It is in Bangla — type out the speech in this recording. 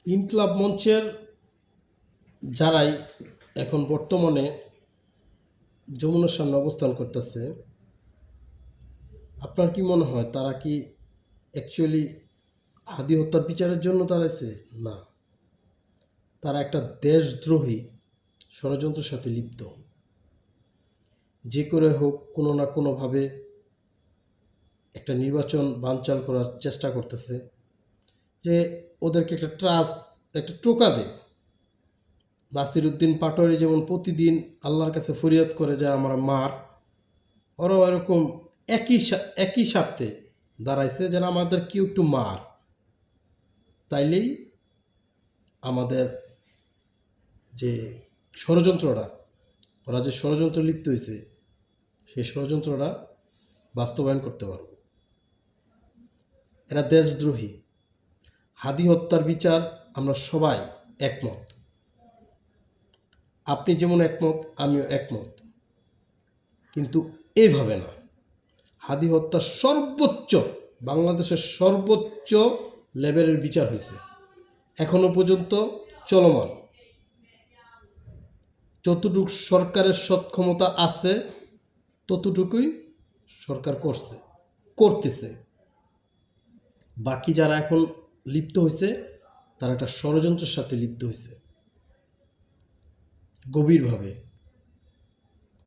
ইনকলাব মঞ্চের যারাই এখন বর্তমানে যমুনার সামনে অবস্থান করতেছে, আপনার কি মনে হয় তারা কি অ্যাকচুয়ালি হাদি হত্যার বিচারের জন্য দাঁড়াইছে? না, তারা একটা দেশদ্রোহী ষড়যন্ত্রের সাথে লিপ্ত। যে করে হোক কোনো না কোনোভাবে একটা নির্বাচন বানচাল করার চেষ্টা করতেছে, যে ওদেরকে একটা ট্রাস্ট, একটা টোকা দেয়। নাসির উদ্দিন পাটোয়ারি যেমন প্রতিদিন আল্লাহর কাছে ফরিয়াদ করে যে আমার মার, ওরাও এরকম একই স্বার্থে দাঁড়াইছে যেন আমাদের কেউ একটু মার, তাইলেই আমাদের যে ষড়যন্ত্রটা, ওরা যে ষড়যন্ত্র লিপ্ত হয়েছে সেই ষড়যন্ত্রটা বাস্তবায়ন করতে পারব। এরা দেশদ্রোহী। হাদি হত্যার বিচার আমরা সবাই একমত, আপনি যেমন একমত আমিও একমত, কিন্তু এইভাবে না। হাদি হত্যার সর্বোচ্চ, বাংলাদেশের সর্বোচ্চ লেভেলের বিচার হয়েছে, এখনো পর্যন্ত চলমান। যতটুকু সরকারের সক্ষমতা আছে ততটুকুই সরকার করতেছে। বাকি যারা এখন লিপ্ত হয়েছে তারা একটা ষড়যন্ত্রের সাথে লিপ্ত হয়েছে গভীরভাবে।